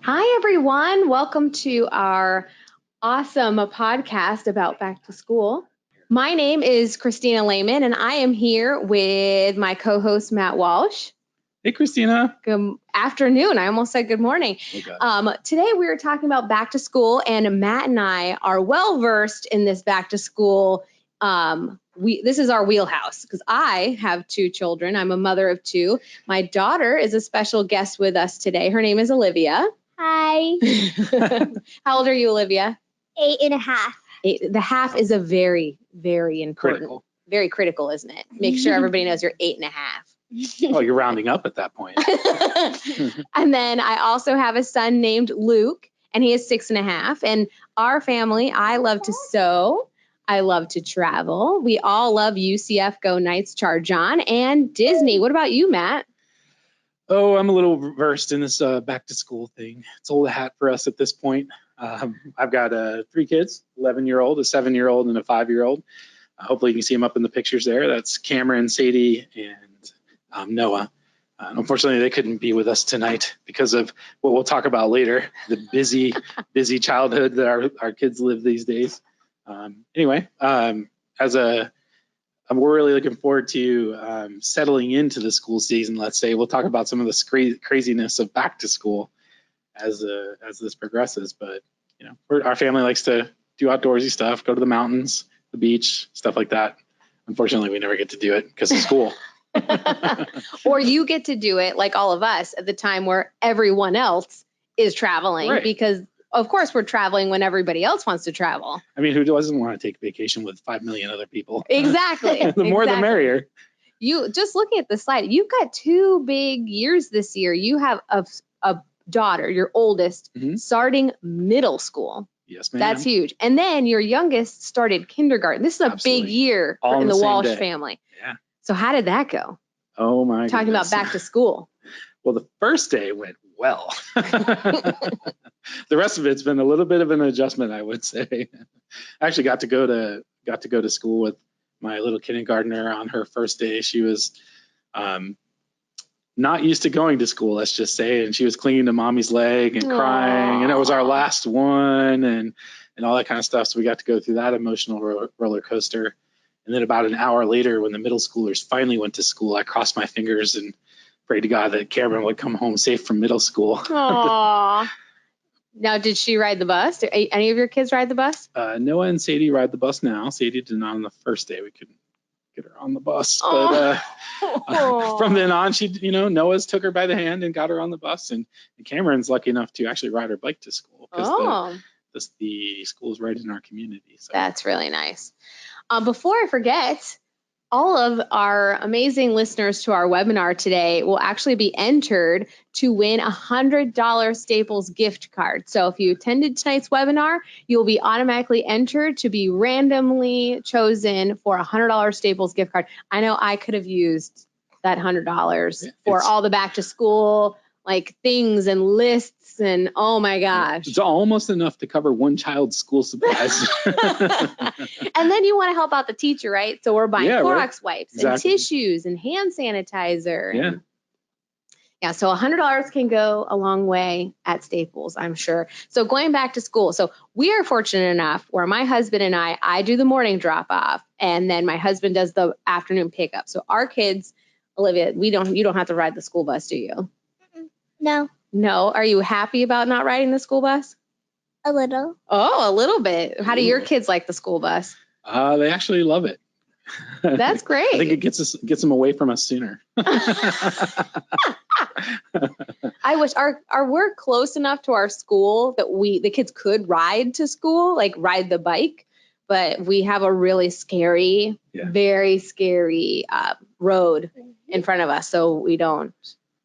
Hi, everyone. Welcome to our awesome podcast about back to school. My name is Christina Lehman, and I am here with my co-host, Matt Walsh. Hey, Christina. Good afternoon. I almost said good morning. Today we are talking about back to school, and Matt and I are well-versed in this back to school. This is our wheelhouse because I have two children. I'm a mother of two. My daughter is a special guest with us today. Her name is Olivia. Hi. How old are you, Olivia? 8.5. The half is a very, very important, very critical, isn't it? Make sure everybody knows you're 8.5. Oh, you're rounding up at that point. And then I also have a son named Luke, and he is 6.5. And our family, I love to sew. I love to travel. We all love UCF Go Knights, Charge On, and Disney. What about you, Matt? Oh, I'm a little versed in this back to school thing. It's old hat for us at this point. I've got 3 kids, 11-year-old, a 7-year-old, and a 5-year-old. Hopefully you can see them up in the pictures there. That's Cameron, Sadie, and Noah. Unfortunately, they couldn't be with us tonight because of what we'll talk about later, the busy childhood that our kids live these days. Anyway, we're really looking forward to settling into the school season. Let's say we'll talk about some of the craziness of back to school as this progresses. But you know, our family likes to do outdoorsy stuff, go to the mountains, the beach, stuff like that. Unfortunately, we never get to do it because of school. Or you get to do it like all of us at the time where everyone else is traveling, right? Because of course we're traveling when everybody else wants to travel. I mean, who doesn't want to take vacation with 5 million other people? Exactly. The more the merrier. You just looking at the slide, you've got 2 big years this year. You have a daughter, your oldest, starting middle school. Yes, ma'am. That's huge. And then your youngest started kindergarten. This is a big year in the Walsh family. Yeah. So how did that go? Oh my Talking goodness. about back to school. Well, the first day went well. The rest of it's been a little bit of an adjustment, I would say. I actually got to go to school with my little kindergartner on her first day. She was not used to going to school, let's just say, and she was clinging to mommy's leg and crying, and it was our last one and all that kind of stuff. So we got to go through that emotional roller coaster. And then about an hour later, when the middle schoolers finally went to school, I crossed my fingers and prayed to God that Cameron would come home safe from middle school. Aww. Now, did she ride the bus? Did any of your kids ride the bus? Noah and Sadie ride the bus now. Sadie did not on the first day. We couldn't get her on the bus. But from then on, Noah's took her by the hand and got her on the bus. And Cameron's lucky enough to actually ride her bike to school because the school is right in our community. So that's really nice. Before I forget, all of our amazing listeners to our webinar today will actually be entered to win a $100 Staples gift card. So if you attended tonight's webinar, you'll be automatically entered to be randomly chosen for a $100 Staples gift card. I know I could have used that $100 for all the back to school like things and lists and oh my gosh. It's almost enough to cover one child's school supplies. And then you want to help out the teacher, right? So we're buying Clorox wipes and tissues and hand sanitizer. Yeah, so $100 can go a long way at Staples, I'm sure. So going back to school. So we are fortunate enough where my husband and I do the morning drop off and then my husband does the afternoon pickup. So our kids, Olivia, you don't have to ride the school bus, do you? No. No. Are you happy about not riding the school bus? A little. Oh, a little bit. How do your kids like the school bus? They actually love it. That's great. I think it gets them away from us sooner. I wish we're close enough to our school that the kids could ride to school, like ride the bike, but we have a really scary, very scary road in front of us, so we don't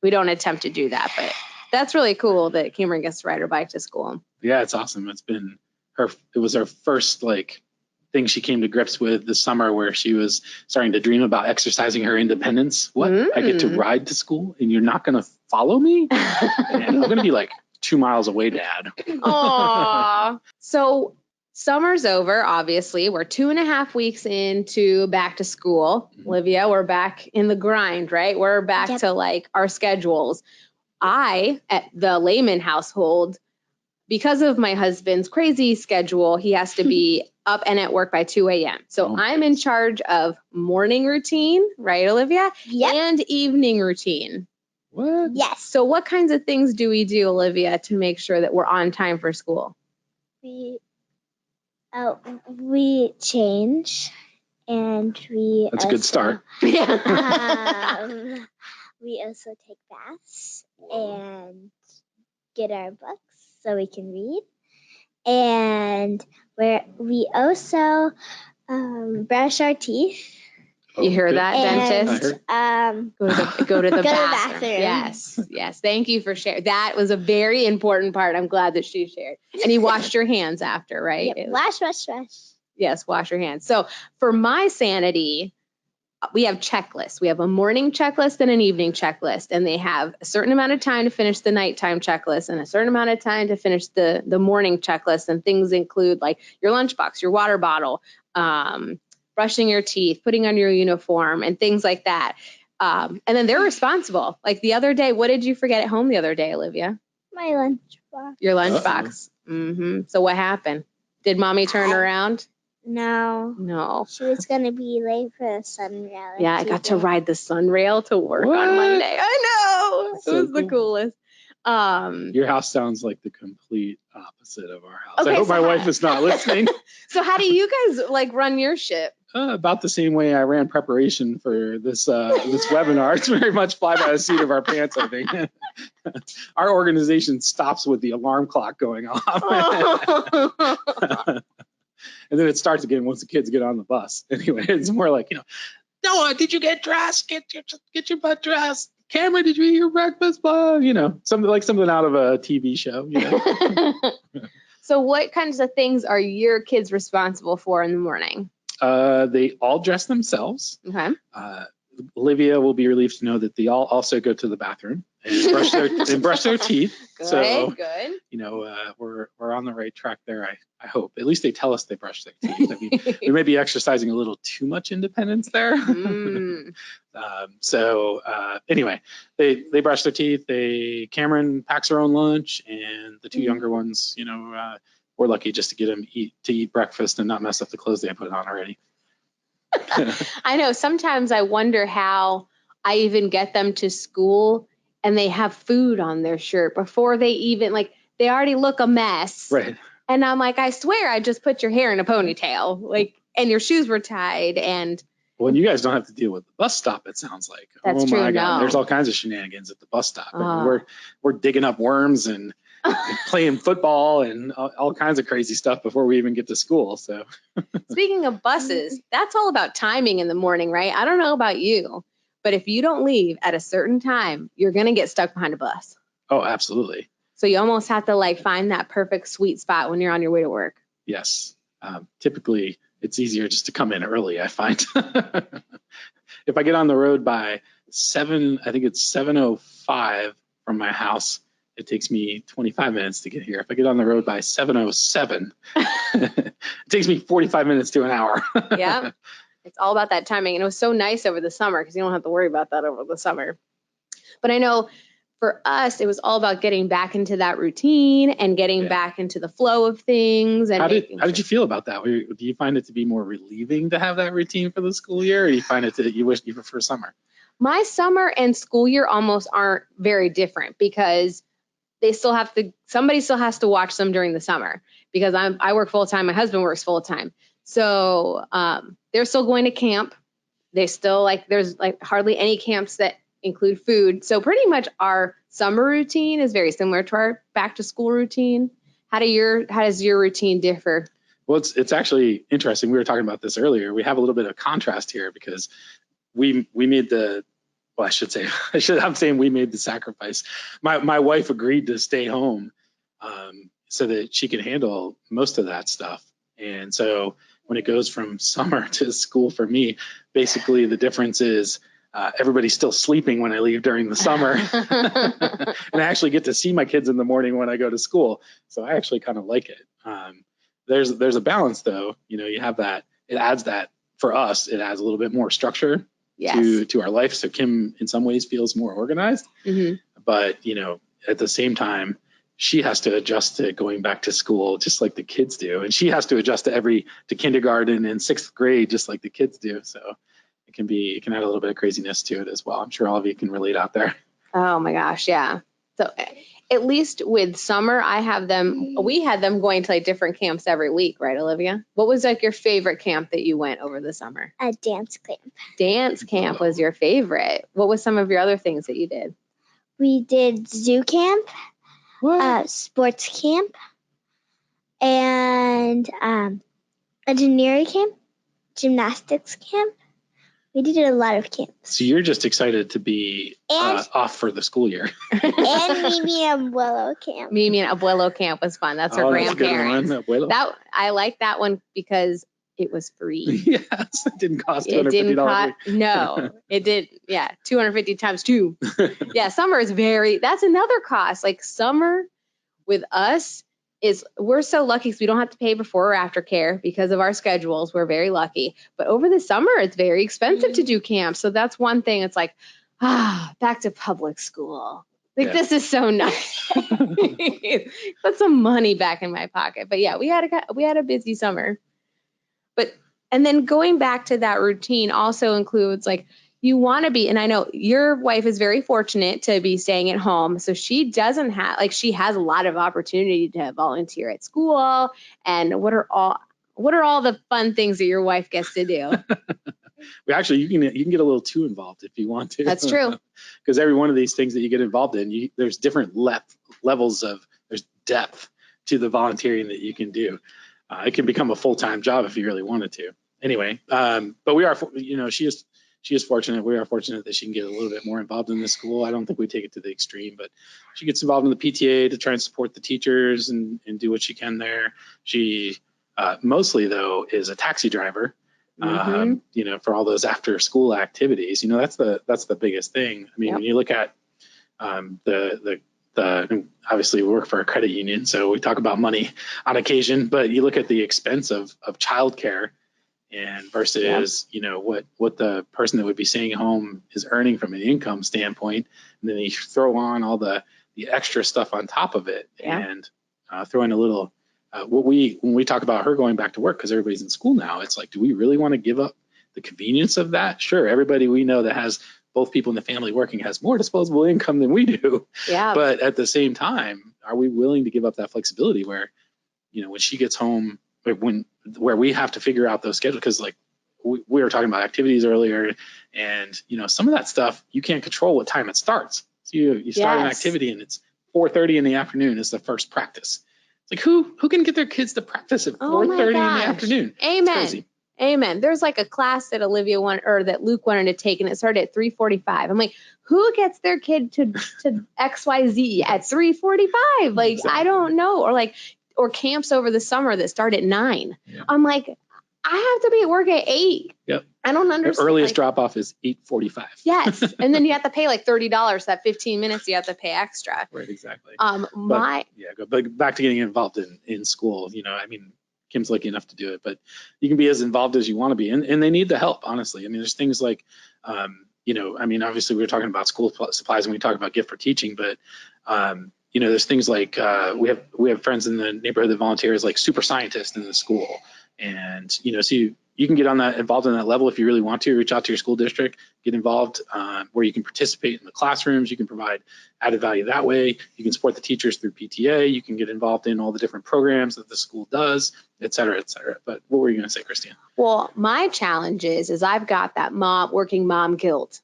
attempt to do that. But that's really cool that Cameron gets to ride her bike to school. Yeah, it's awesome. It was her first thing she came to grips with this summer where she was starting to dream about exercising her independence. What? I get to ride to school and you're not going to follow me? And I'm going to be 2 miles away, Dad. Aww. So summer's over, obviously. We're 2.5 weeks into back to school. Olivia, we're back in the grind, right? We're back to our schedules. I, at the Lehman household, because of my husband's crazy schedule, he has to be up and at work by 2 a.m. So I'm in charge of morning routine, right, Olivia? Yep. And evening routine. What? Yes. So what kinds of things do we do, Olivia, to make sure that we're on time for school? We change, and we. That's a good start. We also take baths and get our books so we can read, and we also brush our teeth. You hear that, And dentist? Go go to the the bathroom. bathroom. Yes. Thank you for sharing. That was a very important part. I'm glad that she shared. And you washed your hands after, right? Yep. Wash. Yes, wash your hands. So for my sanity, we have checklists. We have a morning checklist and an evening checklist, and they have a certain amount of time to finish the nighttime checklist and a certain amount of time to finish the morning checklist. And things include like your lunchbox, your water bottle, brushing your teeth, putting on your uniform, and things like that. And then they're responsible. Like the other day, what did you forget at home the other day, Olivia? My lunchbox. Your lunchbox. Mm-hmm. So what happened? Did mommy turn around? No. She was going to be late for the sunrail. Yeah, I got to ride the sunrail to work on Monday. I know. So It was the coolest. Your house sounds like the complete opposite of our house. Okay, I hope so my wife is not listening. So how do you guys like run your ship? About the same way I ran preparation for this webinar. It's very much fly by the seat of our pants, I think. Our organization stops with the alarm clock going off. And then it starts again once the kids get on the bus. Anyway, it's more like, Noah, did you get dressed? Get your butt dressed. Cameron, did you eat your breakfast? Blah, something out of a TV show. So what kinds of things are your kids responsible for in the morning? They all dress themselves. Okay. Olivia will be relieved to know that they all also go to the bathroom and brush their teeth. Good. We're on the right track there. I hope. At least they tell us they brush their teeth. I mean, we may be exercising a little too much independence there. Anyway, they brush their teeth. Cameron packs her own lunch, and the two younger ones, we're lucky just to get them to eat breakfast and not mess up the clothes they put on already. I know. Sometimes I wonder how I even get them to school and they have food on their shirt before they even they already look a mess. Right. And I'm like, I swear I just put your hair in a ponytail, and your shoes were tied. And well, you guys don't have to deal with the bus stop, it sounds like. That's true. My God. No. There's all kinds of shenanigans at the bus stop. I mean, we're digging up worms and playing football and all kinds of crazy stuff before we even get to school. So speaking of buses, that's all about timing in the morning, right? I don't know about you, but if you don't leave at a certain time, you're going to get stuck behind a bus. Oh, absolutely. So you almost have to find that perfect sweet spot when you're on your way to work. Yes. Typically it's easier just to come in early, I find. If I get on the road by 7:05 from my house, it takes me 25 minutes to get here. If I get on the road by 7:07, it takes me 45 minutes to an hour. Yeah. It's all about that timing. And it was so nice over the summer because you don't have to worry about that over the summer. But I know for us, it was all about getting back into that routine and getting back into the flow of things. And how did you feel about that? Do you find it to be more relieving to have that routine for the school year, or do you find it that you prefer summer? My summer and school year almost aren't very different because somebody still has to watch them during the summer because I work full time. My husband works full time. So they're still going to camp. They still there's hardly any camps that include food. So pretty much our summer routine is very similar to our back to school routine. How does your routine differ? Well, it's actually interesting. We were talking about this earlier. We have a little bit of contrast here because we made I'm saying we made the sacrifice. My wife agreed to stay home so that she could handle most of that stuff. And so when it goes from summer to school for me, basically the difference is everybody's still sleeping when I leave during the summer. And I actually get to see my kids in the morning when I go to school. So I actually kind of like it. There's a balance though. You have that, it adds for us, it adds a little bit more structure to our life. So Kim in some ways feels more organized, But, at the same time, she has to adjust to going back to school just like the kids do. And she has to adjust to kindergarten and 6th grade just like the kids do. So it can add a little bit of craziness to it as well. I'm sure all of you can relate out there. Oh my gosh, yeah. So at least with summer, we had them going to like different camps every week, right, Olivia? What was like your favorite camp that you went over the summer? A dance camp. Dance camp was your favorite. What was some of your other things that you did? We did zoo camp, sports camp, and engineering camp, gymnastics camp. We did a lot of camps. So you're just excited to be off for the school year. And Mimi and Abuelo camp. Mimi and Abuelo camp was fun. That's her grandparents. That's a good one, I like that one because it was free. Yes, it didn't cost $250. No, it did. Yeah, 250 times 2. Yeah, summer is that's another cost. Like summer with us we're so lucky because we don't have to pay before or after care because of our schedules. We're very lucky. But over the summer, it's very expensive to do camp. So that's one thing. It's like, back to public school. Like, This is so nice. Put some money back in my pocket. But yeah, we had a busy summer. And then going back to that routine also includes like, you want to be, and I know your wife is very fortunate to be staying at home. So she doesn't have, she has a lot of opportunity to volunteer at school. And what are all the fun things that your wife gets to do? Well, actually, you can get a little too involved if you want to. That's true. Because every one of these things that you get involved in, there's different levels there's depth to the volunteering that you can do. It can become a full-time job if you really wanted to. Anyway, but we are, she is fortunate. We are fortunate that she can get a little bit more involved in the school. I don't think we take it to the extreme, but she gets involved in the PTA to try and support the teachers and do what she can there. She mostly, though, is a taxi driver, for all those after school activities. That's the biggest thing. I mean, when you look at the obviously we work for a credit union, so we talk about money on occasion, but you look at the expense of childcare and versus, what the person that would be staying home is earning from an income standpoint. And then you throw on all the extra stuff on top of it and throw in a little, when we talk about her going back to work, because everybody's in school now, it's like, do we really want to give up the convenience of that? Sure. Everybody we know that has both people in the family working has more disposable income than we do. Yeah. But at the same time, are we willing to give up that flexibility where, when she gets home, where we have to figure out those schedules, because we were talking about activities earlier, and some of that stuff you can't control what time it starts. So you start an activity and it's 4:30 in the afternoon is the first practice. It's like who can get their kids to practice at 4:30 in the afternoon? Amen. Amen. There's like a class that that Luke wanted to take, and it started at 3:45. I'm like, who gets their kid to XYZ at 3:45? Like, exactly. I don't know. Or camps over the summer that start at 9. Yeah. I'm like, I have to be at work at 8. Yep. I don't understand. The earliest drop off is 8:45. Yes. And then you have to pay like $30. That 15 minutes you have to pay extra. Right, exactly. But back to getting involved in school, Kim's lucky enough to do it, but you can be as involved as you want to be. And they need the help, honestly. I mean, there's things like, obviously we were talking about school supplies and we talk about gift for teaching, but, there's things like we have friends in the neighborhood that volunteer as like super scientists in the school. And, so you can get involved on that level if you really want to. Reach out to your school district, get involved where you can participate in the classrooms. You can provide added value that way. You can support the teachers through PTA. You can get involved in all the different programs that the school does, et cetera, et cetera. But what were you going to say, Christine? Well, my challenge is I've got that working mom guilt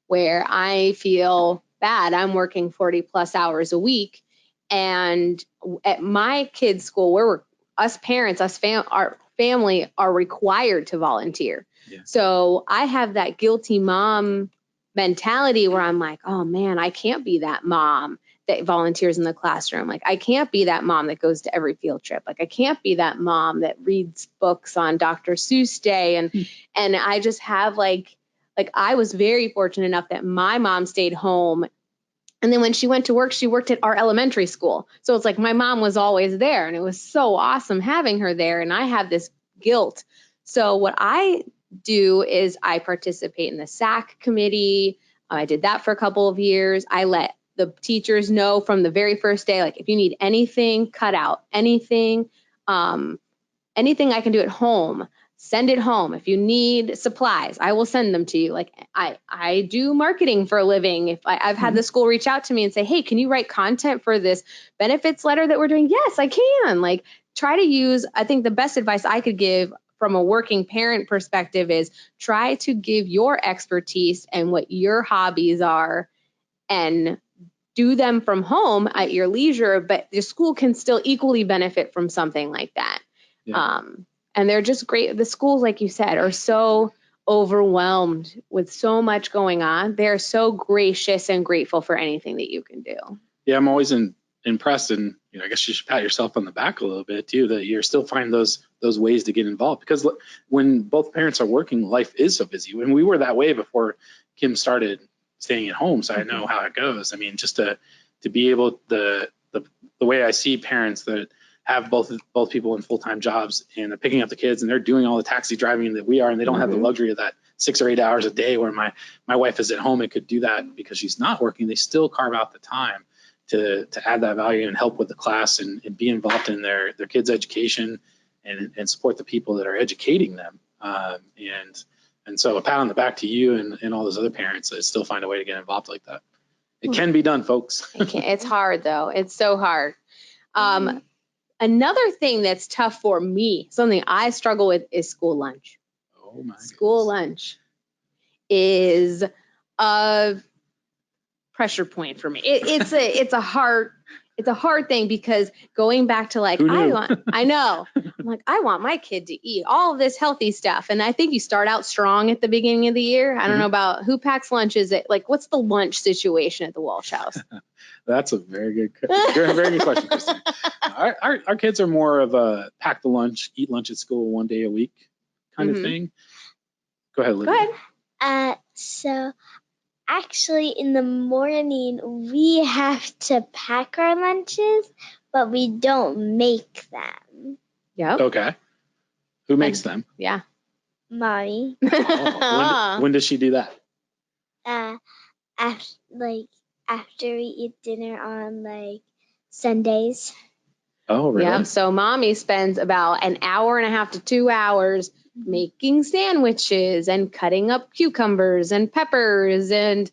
where I feel bad. I'm working 40 plus hours a week. And at my kids' school, our family are required to volunteer. Yeah. So I have that guilty mom mentality where I'm like, oh man, I can't be that mom that volunteers in the classroom. Like, I can't be that mom that goes to every field trip. Like, I can't be that mom that reads books on Dr. Seuss Day. And I just have like I was very fortunate enough that my mom stayed home. And then when she went to work, she worked at our elementary school. So it's like my mom was always there, and it was so awesome having her there. And I have this guilt. So what I do is I participate in the SAC committee. I did that for a couple of years. I let the teachers know from the very first day, like if you need anything cut out, anything I can do at home, send it home. If you need supplies, I will send them to you. Like I do marketing for a living. If I've had the school reach out to me and say, hey, can you write content for this benefits letter that we're doing? Yes, I can. Like try to use, I think the best advice I could give from a working parent perspective is try to give your expertise and what your hobbies are and do them from home at your leisure, but the school can still equally benefit from something like that. Yeah. And they're just great. The schools, like you said, are so overwhelmed with so much going on. They're so gracious and grateful for anything that you can do. Yeah, I'm always impressed, and I guess you should pat yourself on the back a little bit too, that you're still finding those ways to get involved. Because when both parents are working, life is so busy. When we were that way before Kim started staying at home, so I know how it goes. I mean, just to be able the way I see parents that have both people in full-time jobs and they're picking up the kids and they're doing all the taxi driving that we are, and they don't have the luxury of that 6 or 8 hours a day where my wife is at home and could do that because she's not working. They still carve out the time to add that value and help with the class and be involved in their kids' education and support the people that are educating them. And so a pat on the back to you and all those other parents that still find a way to get involved like that. It can be done, folks. It's hard though. It's so hard. Another thing that's tough for me, something I struggle with, is school lunch. Oh my School goodness. lunch is a pressure point for me. It's a hard thing because going back to like, I know, I'm like, I want my kid to eat all of this healthy stuff. And I think you start out strong at the beginning of the year. I don't know about who packs lunch. Is it like, what's the lunch situation at the Walsh house? That's a very good question, Kristen. Our kids are more of a pack the lunch, eat lunch at school 1 day a week kind of thing. Go ahead, Olivia. Go ahead. So actually in the morning we have to pack our lunches, but we don't make them. Yep. Okay. Who makes them? Yeah. Mommy. When does she do that? After we eat dinner on like Sundays. Oh, really? Yeah. So mommy spends about an hour and a half to 2 hours making sandwiches and cutting up cucumbers and peppers and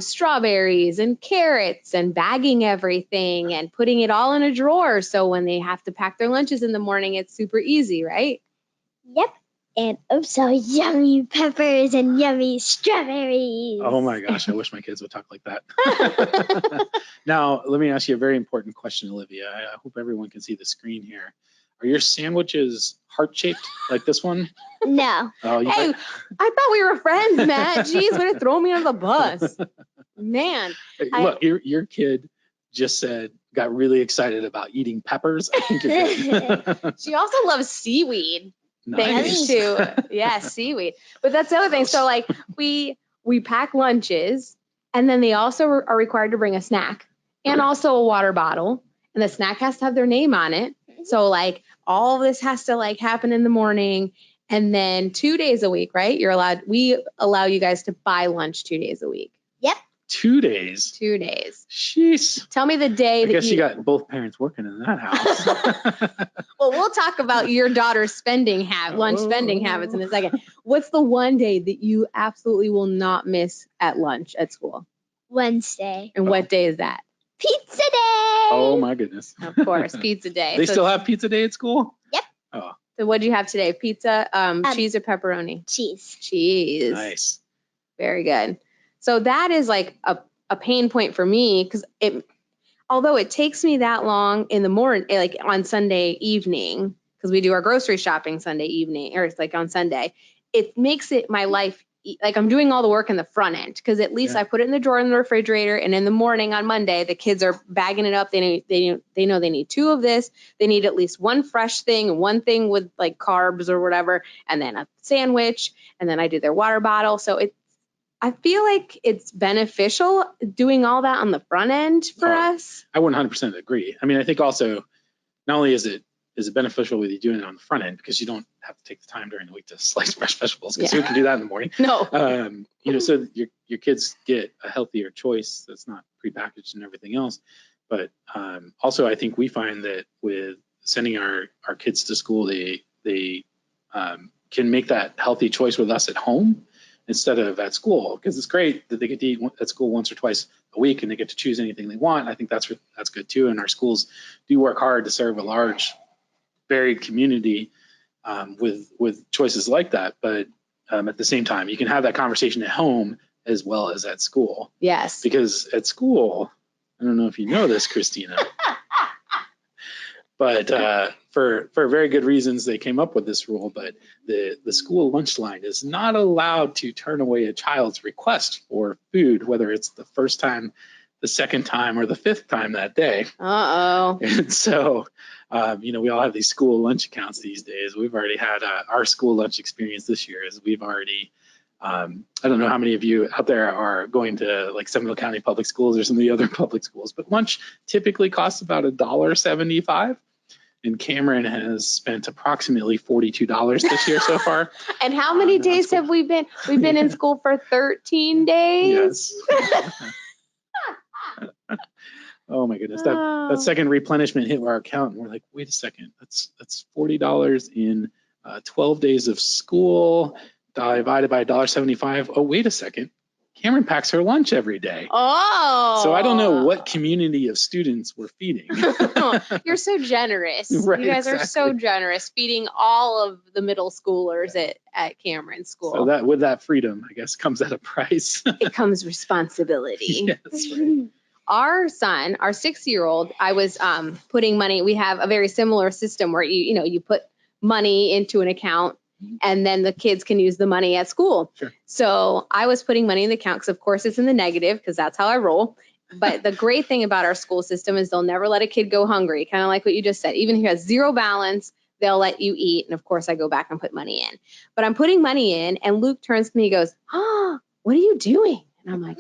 strawberries and carrots and bagging everything and putting it all in a drawer. So when they have to pack their lunches in the morning, it's super easy, right? Yep. And also yummy peppers and yummy strawberries. Oh my gosh, I wish my kids would talk like that. Now, let me ask you a very important question, Olivia. I hope everyone can see the screen here. Are your sandwiches heart-shaped like this one? No. Oh, hey, I thought we were friends, Matt. Jeez, way to throw me on the bus. Man. Look, your kid just got really excited about eating peppers. I think you're good. She also loves seaweed. Nice. Thanks to seaweed. But that's the other thing. So like we pack lunches, and then they also are required to bring a snack and also a water bottle, and the snack has to have their name on it. So like all of this has to like happen in the morning, and then 2 days a week, right? We allow you guys to buy lunch 2 days a week. Yep. 2 days. 2 days. Jeez. Tell me the day. I guess you got both parents working in that house. Well, we'll talk about your daughter's lunch spending habits in a second. What's the one day that you absolutely will not miss at lunch at school? Wednesday. And what day is that? Pizza day. Oh my goodness. Of course, pizza day. They still have pizza day at school? Yep. Oh. So what'd you have today? Pizza, cheese or pepperoni? Cheese. Cheese. Nice. Very good. So that is like a pain point for me because although it takes me that long in the morning, like on Sunday evening, because we do our grocery shopping Sunday evening, or it's like on Sunday, it makes it my life like I'm doing all the work in the front end because at least I put it in the drawer in the refrigerator, and in the morning on Monday the kids are bagging it up. They know they need 2 of this. They need at least 1 fresh thing and 1 thing with like carbs or whatever, and then a sandwich, and then I do their water bottle. So I feel like it's beneficial doing all that on the front end for us. I 100% agree. I mean, I think also not only is it beneficial with you doing it on the front end because you don't have to take the time during the week to slice fresh vegetables because who can do that in the morning? No. So your kids get a healthier choice that's not prepackaged and everything else. But also, I think we find that with sending our kids to school, they can make that healthy choice with us at home instead of at school, because it's great that they get to eat at school once or twice a week and they get to choose anything they want. I think that's good too. And our schools do work hard to serve a large, varied community with choices like that. But at the same time, you can have that conversation at home as well as at school. Yes. Because at school, I don't know if you know this, Christina, but for very good reasons, they came up with this rule. But the school lunch line is not allowed to turn away a child's request for food, whether it's the first time, the second time, or the fifth time that day. Uh-oh. And so, we all have these school lunch accounts these days. We've already had our school lunch experience this year. Is we've already, I don't know how many of you out there are going to like Seminole County Public Schools or some of the other public schools, but lunch typically costs about $1.75. And Cameron has spent approximately $42 this year so far. And how many days have we been? We've been in school for 13 days. Yes. Oh my goodness. That second replenishment hit our account and we're like, wait a second, that's $40 in 12 days of school divided by $1.75. Oh, wait a second. Cameron packs her lunch every day. Oh. So I don't know what community of students we're feeding. You're so generous. Right, you guys are so exactly. generous, feeding all of the middle schoolers at Cameron School. So that with that freedom, I guess, comes at a price. It comes responsibility. Yes, right. Our son, our 6-year-old, I was putting money. We have a very similar system where you put money into an account and then the kids can use the money at school. Sure. So I was putting money in the account because, of course, it's in the negative because that's how I roll. But the great thing about our school system is they'll never let a kid go hungry, kind of like what you just said. Even if he has zero balance, they'll let you eat. And, of course, I go back and put money in. But I'm putting money in, and Luke turns to me and goes, "Oh, what are you doing?" And I'm like,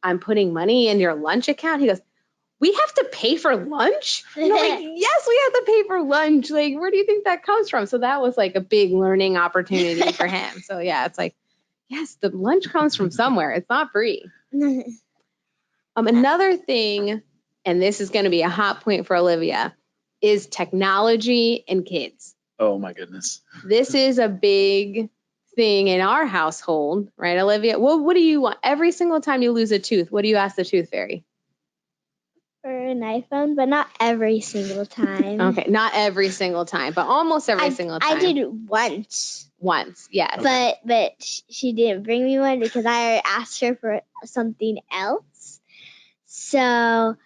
I'm putting money in your lunch account. He goes, "We have to pay for lunch?" And I'm like, "Yes, we have to pay for lunch. Like, where do you think that comes from?" So that was like a big learning opportunity for him. So yeah, it's like, yes, the lunch comes from somewhere. It's not free. Another thing, and this is going to be a hot point for Olivia, is technology and kids. Oh my goodness. This is a big thing in our household, right, Olivia? Well, what do you want? Every single time you lose a tooth, what do you ask the tooth fairy? For an iPhone, but not every single time. Okay, not every single time, but almost every single time. I did it once. Once, yes. But she didn't bring me one because I asked her for something else. So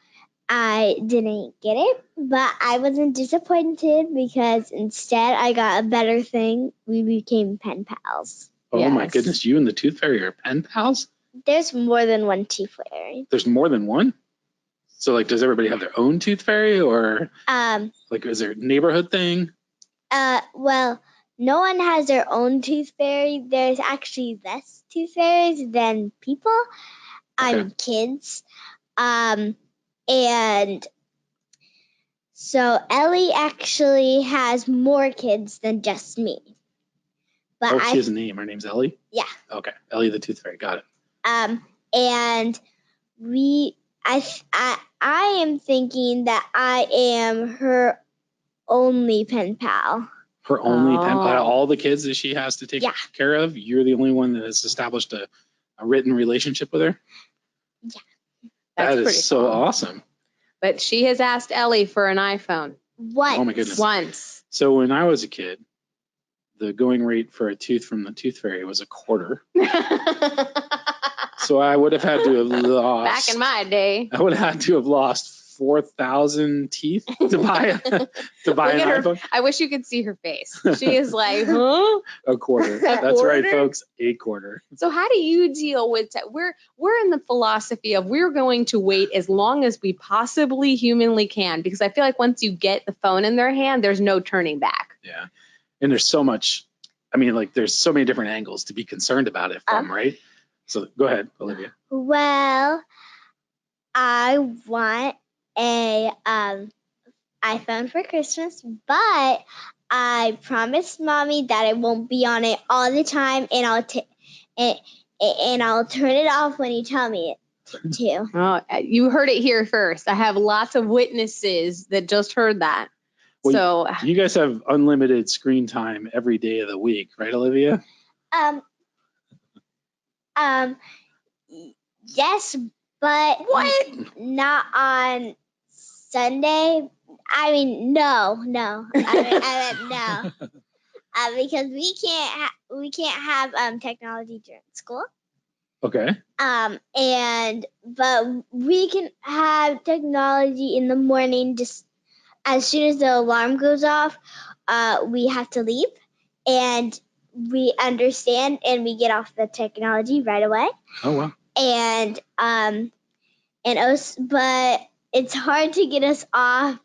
I didn't get it, but I wasn't disappointed because instead I got a better thing. We became pen pals. Oh my goodness, you and the tooth fairy are pen pals? There's more than one tooth fairy. There's more than one? So like, does everybody have their own tooth fairy, or like, is there a neighborhood thing? Well, no one has their own tooth fairy. There's actually less tooth fairies than people. Okay. Kids. And so Ellie actually has more kids than just me. But she has a name. Her name's Ellie? Yeah. Okay. Ellie the tooth fairy. Got it. And I am thinking that I am her only pen pal. Her only pen pal? All the kids that she has to take care of, you're the only one that has established a written relationship with her? Yeah. That is so awesome. But she has asked Ellie for an iPhone. Once. Oh my goodness. Once. So when I was a kid, the going rate for a tooth from the tooth fairy was $0.25. So I would have had to have lost. Back in my day. I would have had to have lost 4,000 teeth to buy an iPhone. I wish you could see her face. She is like, huh? A quarter. That's right, folks. A quarter. So how do you deal with we're in the philosophy of we're going to wait as long as we possibly humanly can, because I feel like once you get the phone in their hand, there's no turning back. Yeah. And there's so much, there's so many different angles to be concerned about it from, right? So go ahead, Olivia. Well, I want a iPhone for Christmas, but I promised Mommy that I won't be on it all the time, and I'll turn it off when you tell me it too. Oh, you heard it here first. I have lots of witnesses that just heard that. Well, So you guys have unlimited screen time every day of the week, right, Olivia? Yes, but what? not on Sunday. I mean, no. I meant no. Because we can't have technology during school. Okay. But we can have technology in the morning. Just as soon as the alarm goes off, we have to leave, and we understand, and we get off the technology right away. Oh wow. But it's hard to get us off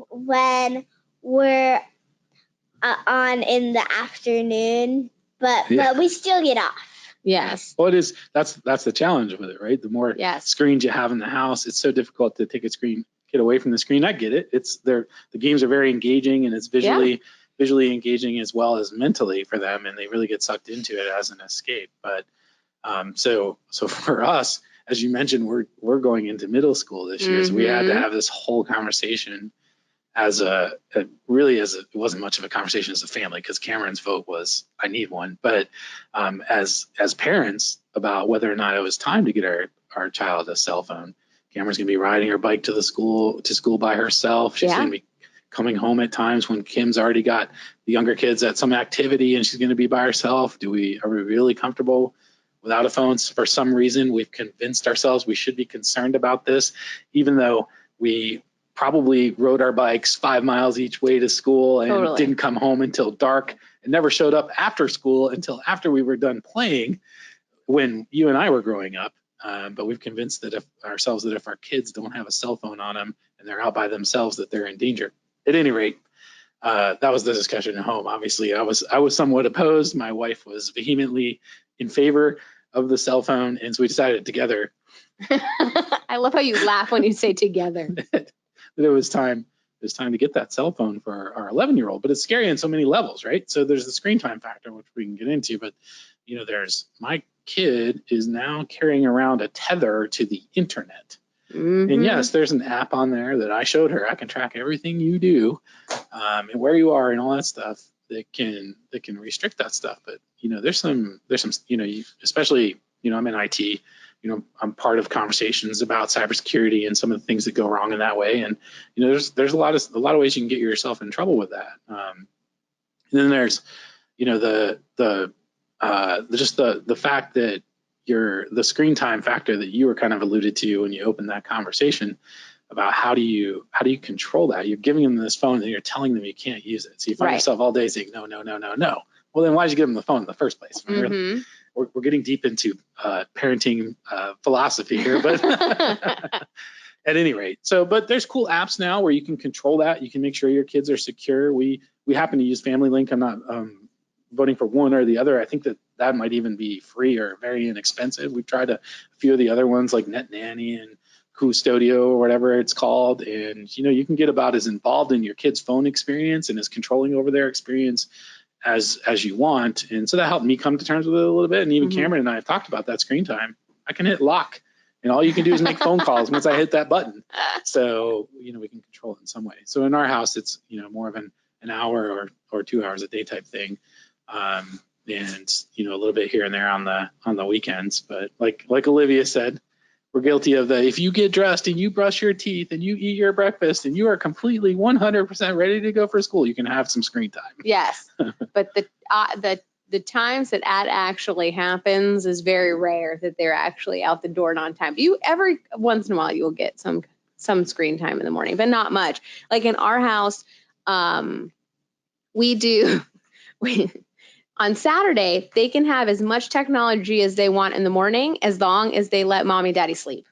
when we're on in the afternoon. But we still get off. Yes. Well, that's the challenge with it, right? The more screens you have in the house, it's so difficult to take a screen, get away from the screen. I get it. The games are very engaging, and it's visually engaging as well as mentally for them, and they really get sucked into it as an escape. But so for us, as you mentioned, we're going into middle school this year, so we had to have this whole conversation it wasn't much of a conversation as a family, because Cameron's vote was I need one, but as parents about whether or not it was time to get our child a cell phone. Cameron's gonna be riding her bike to school by herself. She's gonna be coming home at times when Kim's already got the younger kids at some activity, and she's gonna be by herself. Are we really comfortable without a phone? For some reason, we've convinced ourselves we should be concerned about this, even though we probably rode our bikes 5 miles each way to school and didn't come home until dark, and never showed up after school until after we were done playing when you and I were growing up. But we've convinced ourselves that if our kids don't have a cell phone on them and they're out by themselves, that they're in danger. At any rate, that was the discussion at home. Obviously, I was somewhat opposed. My wife was vehemently in favor of the cell phone, and so we decided together. I love how you laugh when you say together. That it was time to get that cell phone for our 11-year-old. But it's scary on so many levels, right? So there's the screen time factor, which we can get into, but there's my kid is now carrying around a tether to the internet. And yes, there's an app on there that I showed her. I can track everything you do, and where you are and all that stuff that can restrict that stuff. But there's some especially I'm in IT. I'm part of conversations about cybersecurity and some of the things that go wrong in that way. And there's a lot of ways you can get yourself in trouble with that. And then there's the fact that the screen time factor that you were kind of alluded to when you opened that conversation about how do you control that? You're giving them this phone and you're telling them you can't use it. So you find yourself all day saying no. Well, then why did you give them the phone in the first place? We're getting deep into parenting philosophy here, but at any rate. But there's cool apps now where you can control that. You can make sure your kids are secure. We happen to use Family Link. I'm not voting for one or the other. I think that might even be free or very inexpensive. We've tried a few of the other ones like Net Nanny and Custodio or whatever it's called. And, you can get about as involved in your kid's phone experience and as controlling over their experience as you want. And so that helped me come to terms with it a little bit. And even Cameron and I have talked about that screen time. I can hit lock and all you can do is make phone calls once I hit that button. So, we can control it in some way. So in our house, it's, more of an hour or 2 hours a day type thing. And, a little bit here and there on the weekends. But like Olivia said, we're guilty of if you get dressed and you brush your teeth and you eat your breakfast and you are completely 100% ready to go for school, you can have some screen time. Yes. But the times that actually happens is very rare that they're actually out the door and on time. Every once in a while you'll get some screen time in the morning, but not much. Like in our house, on Saturday, they can have as much technology as they want in the morning, as long as they let mommy, daddy sleep.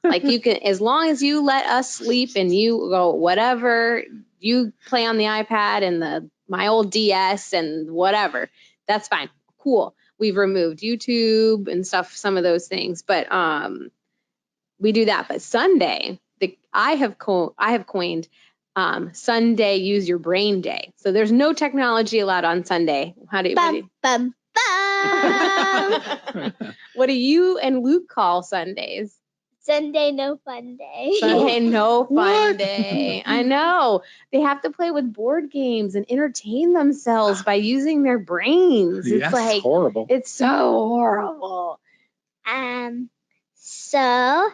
Like you can, as long as you let us sleep and you go, whatever, you play on the iPad and my old DS and whatever, that's fine. Cool. We've removed YouTube and stuff, some of those things, but we do that. But Sunday, I have coined Sunday use your brain day. So there's no technology allowed on Sunday. What do you and Luke call Sundays? Sunday no fun day. Sunday no fun What? day. I know. They have to play with board games and entertain themselves by using their brains. It's Yes, like horrible. it's so horrible. So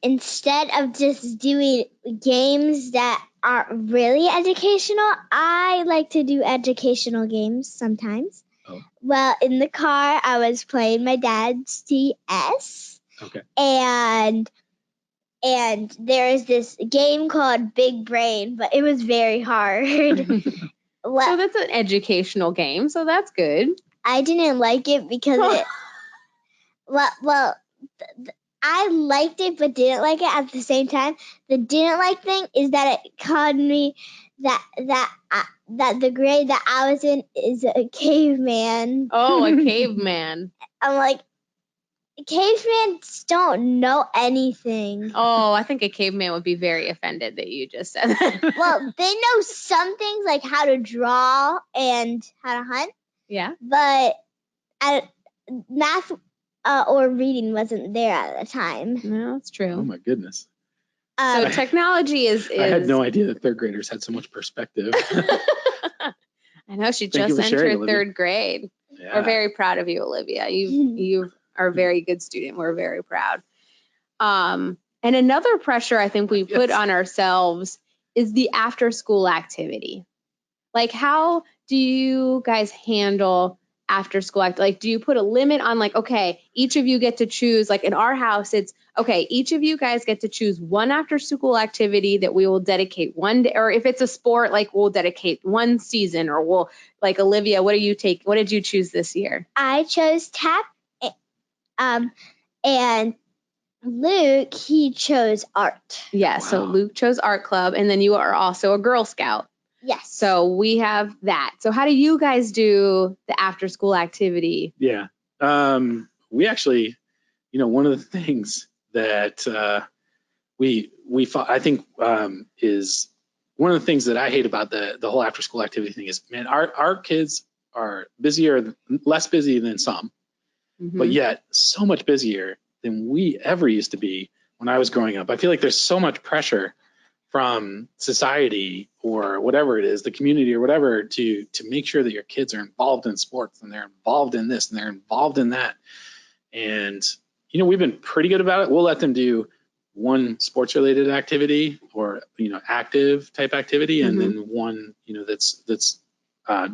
instead of just doing games that aren't really educational, I like to do educational games sometimes. Oh. Well, in the car, I was playing my dad's DS. Okay. And there is this game called Big Brain, but it was very hard. So that's an educational game, so that's good. I didn't like it because I liked it but didn't like it at the same time. The didn't like thing is that it called me that the grade that I was in is a caveman. Oh, a caveman. I'm like, cavemen don't know anything. Oh, I think a caveman would be very offended that you just said that. Well, they know some things like how to draw and how to hunt. Yeah. But math or reading wasn't there at the time. No, that's true. Oh my goodness. So technology is. I had no idea that third graders had so much perspective. I know she Thank you just for sharing, entered Olivia. third grade. Yeah. We're very proud of you, Olivia. You are a very good student. We're very proud. And another pressure I think we put on ourselves is the after school activity. Like, how do you guys handle after school like, do you put a limit on like, okay, each of you get to choose, like in our house, it's okay, each of you guys get to choose one after school activity that we will dedicate one day, or if it's a sport, like we'll dedicate one season, or we'll, like, Olivia, what did you choose this year? I chose tap, and Luke, he chose art. Yeah, so Luke chose art club, and then you are also a Girl Scout. Yes. So we have that. So how do you guys do the after school activity? Yeah. We actually, one of the things that we I think is one of the things that I hate about the whole after school activity thing is, man, our kids are less busy than some, but yet so much busier than we ever used to be when I was growing up. I feel like there's so much pressure from society or whatever it is, the community or whatever, to make sure that your kids are involved in sports and they're involved in this and they're involved in that. And, we've been pretty good about it. We'll let them do one sports related activity or, active type activity. And then one, that's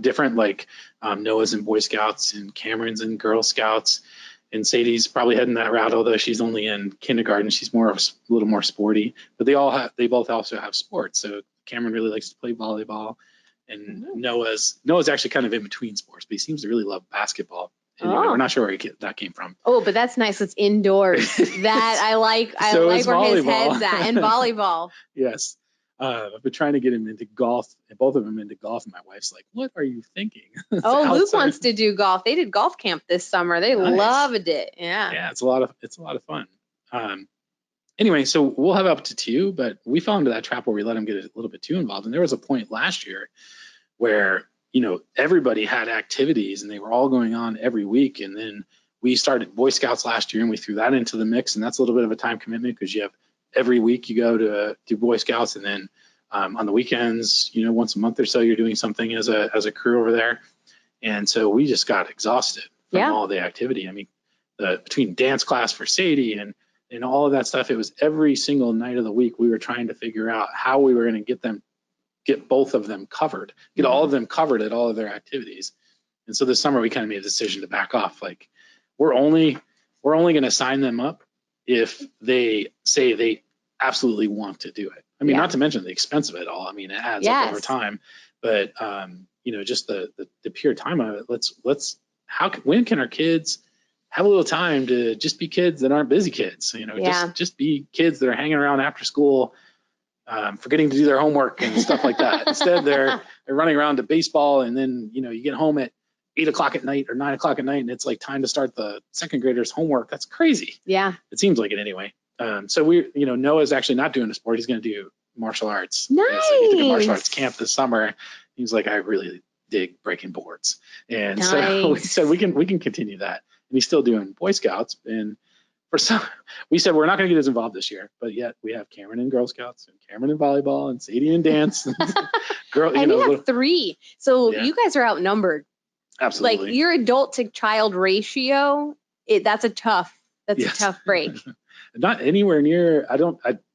different, like Noah's in Boy Scouts and Cameron's in Girl Scouts. And Sadie's probably heading that route, although she's only in kindergarten. She's a little more sporty, but they both also have sports. So Cameron really likes to play volleyball, and Noah's actually kind of in between sports, but he seems to really love basketball. Anyway, we're not sure where that came from. Oh, but that's nice. It's indoors. That I like. I So like is where his volleyball. head's at, and volleyball. Yes. I've been trying to get him into golf, and both of them into golf. And my wife's like, "What are you thinking?" Oh, Luke wants to do golf. They did golf camp this summer. They loved it. Yeah. Yeah, it's a lot of fun. Anyway, so we'll have up to 2, but we fell into that trap where we let them get a little bit too involved. And there was a point last year where everybody had activities and they were all going on every week. And then we started Boy Scouts last year and we threw that into the mix. And that's a little bit of a time commitment because you have every week you go to do Boy Scouts, and then on the weekends, once a month or so, you're doing something as a crew over there. And so we just got exhausted from all the activity. I mean, between dance class for Sadie and all of that stuff, it was every single night of the week we were trying to figure out how we were going to get both of them covered, get all of them covered at all of their activities. And so this summer we kind of made a decision to back off. Like, we're only going to sign them up if they say they absolutely want to do it. I mean, not to mention the expense of it all. I mean, it adds up over time, but just the pure time of it. When can our kids have a little time to just be kids that aren't busy kids? Just be kids that are hanging around after school, forgetting to do their homework and stuff like that. Instead, they're running around to baseball, and then you get home at 8 o'clock at night or 9 o'clock at night, and it's like time to start the second graders' homework. That's crazy. Yeah, it seems like it anyway. So Noah's actually not doing a sport. He's going to do martial arts. Nice. So he took a martial arts camp this summer. He's like, I really dig breaking boards. And so Nice. we said we can continue that. And he's still doing Boy Scouts. And for some, we said we're not going to get as involved this year, but yet we have Cameron in Girl Scouts and Cameron in volleyball and Sadie in dance. Girl, And you have 3. So Yeah. you guys are outnumbered. Absolutely. Like your adult to child ratio, that's a tough break. Not anywhere near.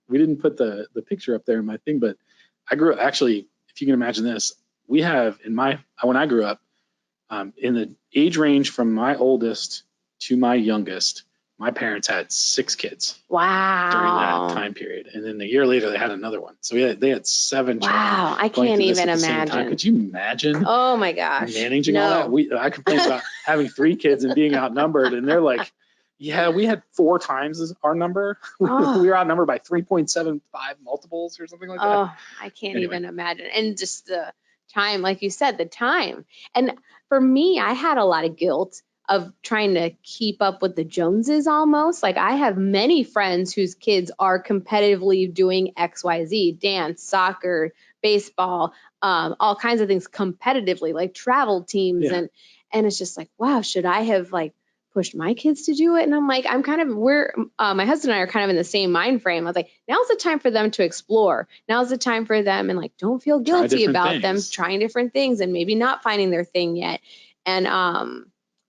We didn't put the picture up there in my thing, but I grew up, actually, if you can imagine this, we have when I grew up, in the age range from my oldest to my youngest, my parents had 6 kids. Wow. During that time period. And then a year later, they had another one. So they had 7 children. Wow. I can't even imagine. Could you imagine? Oh my gosh. Managing all that? I complained about having 3 kids and being outnumbered. And they're like, yeah, we had 4 times our number. Oh. We were outnumbered by 3.75 multiples or something like that. Oh, I can't even imagine. And just the time, like you said, the time. And for me, I had a lot of guilt of trying to keep up with the Joneses almost. Like I have many friends whose kids are competitively doing XYZ, dance, soccer, baseball, all kinds of things competitively, like travel teams. Yeah. And it's just like, wow, should I have like pushed my kids to do it? And I'm like, my husband and I are kind of in the same mind frame. I was like, now's the time for them to explore. Now's the time for them. And like, don't feel guilty about them trying different things and maybe not finding their thing yet. And,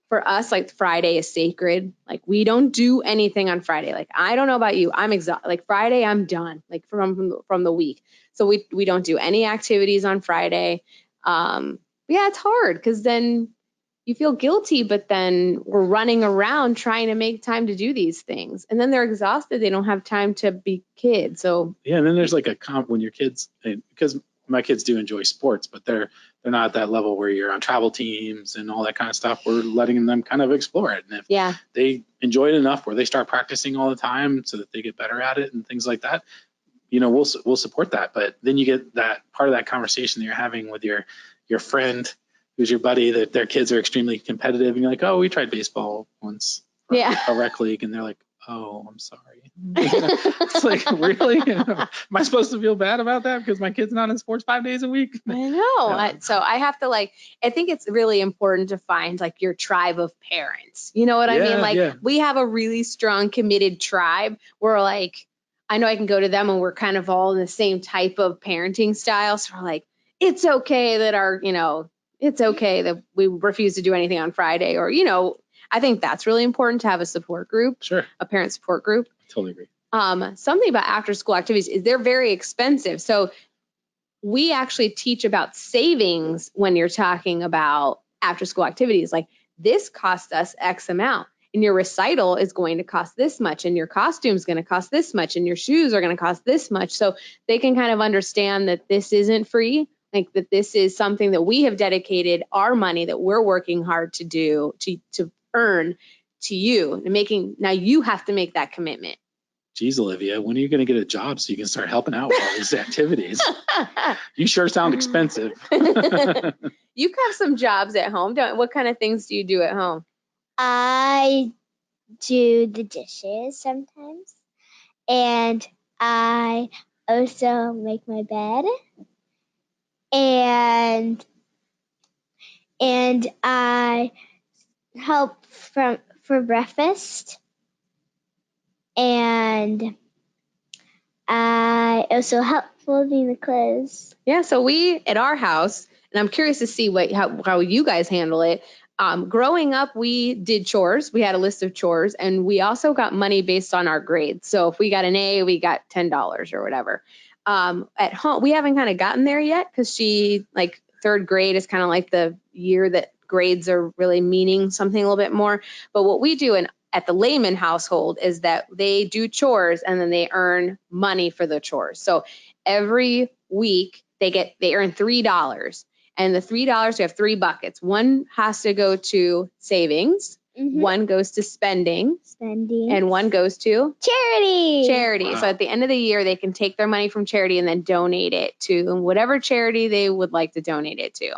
for us, like Friday is sacred. Like we don't do anything on Friday. Like, I don't know about you. I'm exhausted. Like Friday, I'm done, like from the week. So we don't do any activities on Friday. Yeah, it's hard because then you feel guilty, but then we're running around trying to make time to do these things. And then they're exhausted. They don't have time to be kids. So yeah. And then there's like a comp when your kids, because my kids do enjoy sports, but they're not at that level where you're on travel teams and all that kind of stuff. We're letting them kind of explore it. And if they enjoy it enough where they start practicing all the time so that they get better at it and things like that, we'll support that. But then you get that part of that conversation that you're having with your friend who's your buddy, that their kids are extremely competitive. And you're like, oh, we tried baseball once for a rec league. And they're like, oh, I'm sorry. It's like, really? Am I supposed to feel bad about that because my kid's not in sports 5 days a week? I know. So I have to I think it's really important to find like your tribe of parents. You know what I mean? Like we have a really strong, committed tribe. We're like, I know I can go to them and we're kind of all in the same type of parenting style. So we're like, it's okay that it's okay that we refuse to do anything on Friday or, I think that's really important to have a support group. Sure. A parent support group. Totally agree. Something about after school activities is they're very expensive. So we actually teach about savings when you're talking about after school activities. Like this cost us X amount and your recital is going to cost this much and your costume is going to cost this much and your shoes are going to cost this much. So they can kind of understand that this isn't free. Like that this is something that we have dedicated our money that we're working hard to do to earn to you and now you have to make that commitment. Geez, Olivia, when are you going to get a job so you can start helping out with all these activities? You sure sound expensive. You have some jobs at home. What kind of things do you do at home? I do the dishes sometimes. And I also make my bed. And I help for breakfast. And I also help folding the clothes. Yeah, so we at our house, and I'm curious to see how you guys handle it. Growing up, we did chores. We had a list of chores, and we also got money based on our grades. So if we got an A, we got $10 or whatever. At home, we haven't kind of gotten there yet because she, like, third grade is kind of like the year that grades are really meaning something a little bit more. But what we do at the Lehman household is that they do chores and then they earn money for the chores. So every week they earn $3. And the $3, we have 3 buckets. One has to go to savings. Mm-hmm. One goes to spending. And one goes to charity. Wow. So at the end of the year, they can take their money from charity and then donate it to whatever charity they would like to donate it to.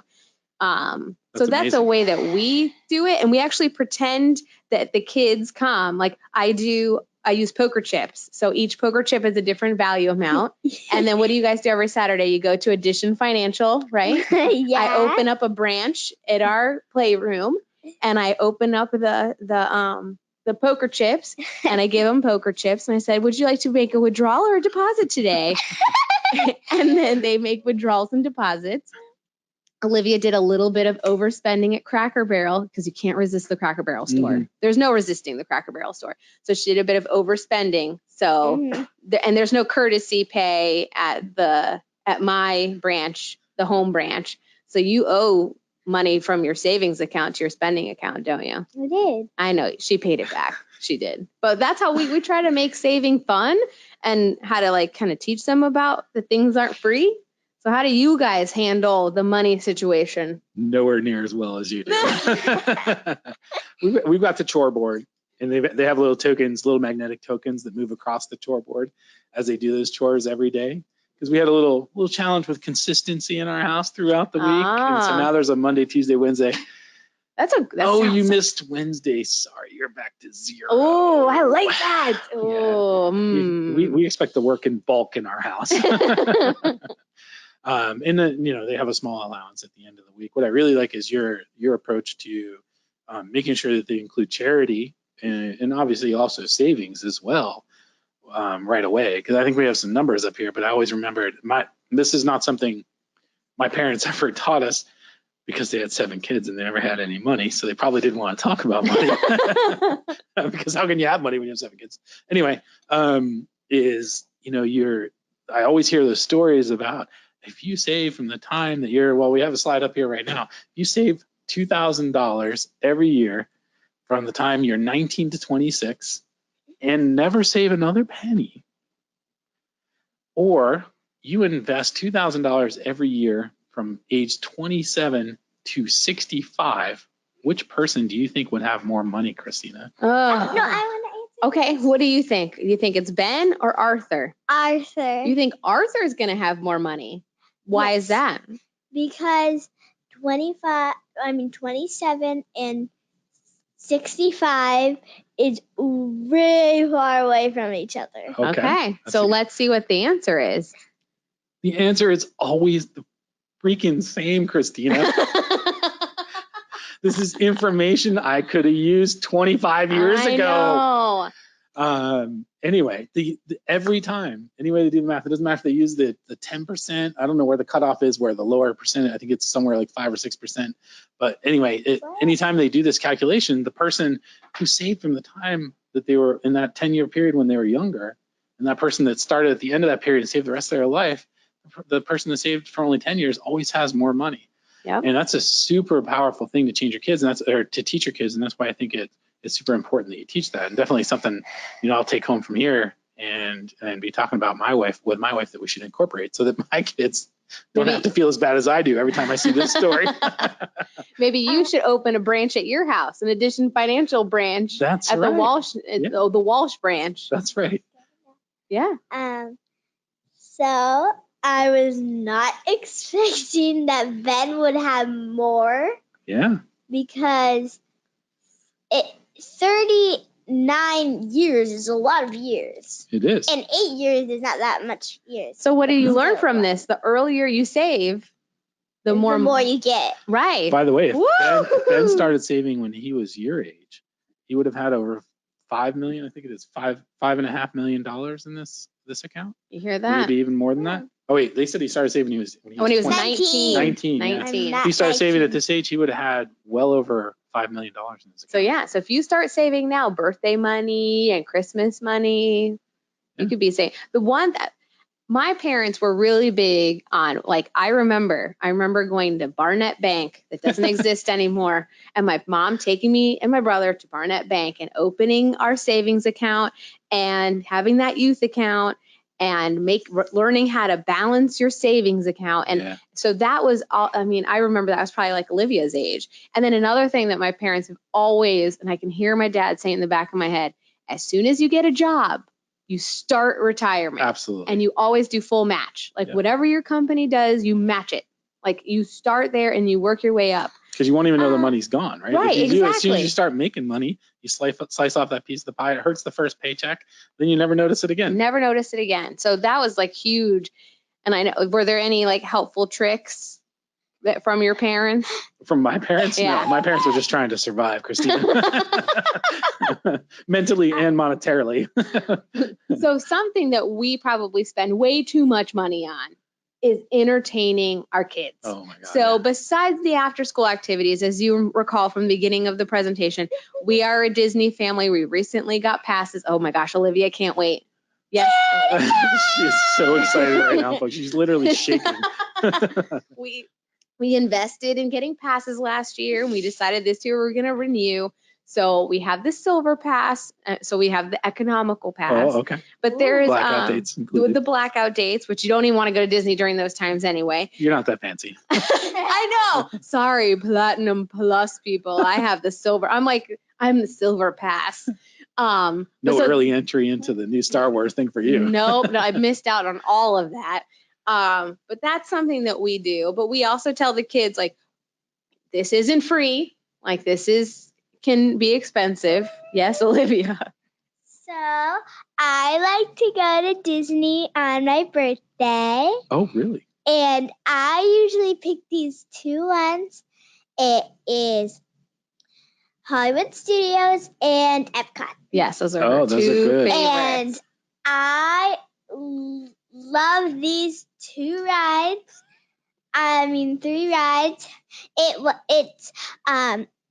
So that's a way that we do it. And we actually pretend that the kids come. Like I do I use poker chips. So each poker chip is a different value amount. And then what do you guys do every Saturday? You go to Addition Financial, right? Yeah. I open up a branch at our playroom and I open up the poker chips and I give them poker chips. And I said, would you like to make a withdrawal or a deposit today? And then they make withdrawals and deposits. Olivia did a little bit of overspending at Cracker Barrel because you can't resist the Cracker Barrel store. Mhm. There's no resisting the Cracker Barrel store. So she did a bit of overspending. So, and there's no courtesy pay at my branch, the home branch. So you owe money from your savings account to your spending account, don't you? I did. I know she paid it back. She did. But that's how we try to make saving fun and how to like kind of teach them about the things aren't free. So how do you guys handle the money situation? Nowhere near as well as you do. We've got the chore board, and they have little tokens, little magnetic tokens that move across the chore board as they do those chores every day. Because we had a little challenge with consistency in our house throughout the week, and so now there's a Monday, Tuesday, Wednesday. You missed Wednesday. Sorry, you're back to 0. Oh, I like that. Oh, yeah. We expect to work in bulk in our house. And then, they have a small allowance at the end of the week. What I really like is your approach to making sure that they include charity and obviously also savings as well right away. Because I think we have some numbers up here, but I always remembered this is not something my parents ever taught us because they had 7 kids and they never had any money. So they probably didn't want to talk about money because how can you have money when you have 7 kids? Anyway, I always hear those stories about if you save from the time that we have a slide up here right now, you save $2,000 every year from the time you're 19 to 26 and never save another penny, or you invest $2,000 every year from age 27 to 65, which person do you think would have more money, Christina? No, I want to answer. Okay, what do you think? Do you think it's Ben or Arthur? Arthur. You think Arthur's going to have more money? Why is that? Because 27 and 65 is really far away from each other. Okay. So let's see what the answer is. The answer is always the freaking same, Christina. This is information I could have used 25 years ago. Anyway, every time, any way they do the math, it doesn't matter if they use the 10%. I don't know where the cutoff is, where the lower percent, I think it's somewhere like 5 or 6%. But anyway, anytime they do this calculation, the person who saved from the time that they were in that 10-year period when they were younger, and that person that started at the end of that period and saved the rest of their life, the person that saved for only 10 years always has more money. Yep. And that's a super powerful thing to change your kids, or to teach your kids. And that's why I think it's super important that you teach that. And definitely something, I'll take home from here and be talking about with my wife that we should incorporate so that my kids don't have to feel as bad as I do every time I see this story. Maybe you should open a branch at your house, an Addition Financial branch. That's at right. the Walsh branch. That's right. Yeah. So I was not expecting that Ben would have more. Yeah. Because 39 years is a lot of years. It is. And 8 years is not that much years. So what do you learn from this? The earlier you save, the more you get. Right. By the way, if Ben started saving when he was your age, he would have had over $5 million. I think it is $5.5 million in this account. You hear that? Maybe even more than that. Oh wait, they said he started saving when he was 19. 19. 19. Yeah. If he started saving at this age, he would have had well over $5 million in his account. So if you start saving now, birthday money and Christmas money, you could be saving. The one that my parents were really big on, like I remember going to Barnett Bank that doesn't exist anymore, and my mom taking me and my brother to Barnett Bank and opening our savings account and having that youth account and learning how to balance your savings account. And so that was all, I remember that was probably like Olivia's age. And then another thing that my parents have always, and I can hear my dad saying in the back of my head, as soon as you get a job, you start retirement. Absolutely. And you always do full match. Like whatever your company does, you match it. Like you start there and you work your way up. Because you won't even know the money's gone, right? Right, if you do, as soon as exactly. you start making money, you slice off that piece of the pie. It hurts the first paycheck. Then you never notice it again. Never notice it again. So that was like huge. And I know, were there any like helpful tricks from your parents? From my parents? Yeah. No, my parents were just trying to survive, Christina. Mentally and monetarily. So something that we probably spend way too much money on is entertaining our kids. Oh my God. So besides the after school activities, as you recall from the beginning of the presentation, we are a Disney family. We recently got passes. Oh my gosh, Olivia can't wait. Yes. She's so excited right now, folks. She's literally shaking. We invested in getting passes last year, and we decided this year we're going to renew. So we have the silver pass. So we have the economical pass. Oh, okay. But there is blackout dates included. the blackout dates, which you don't even want to go to Disney during those times anyway. You're not that fancy. I know. Sorry, Platinum Plus people. I have the silver. I'm the silver pass. No early entry into the new Star Wars thing for you. Nope. No, I missed out on all of that. But that's something that we do. But we also tell the kids, like, this isn't free. Like, can be expensive. Yes, Olivia. So I like to go to Disney on my birthday. Oh, really? And I usually pick these two ones. It is Hollywood Studios and Epcot. Yes, those are our two good. favorites. And I love these two rides. I mean, 3 rides.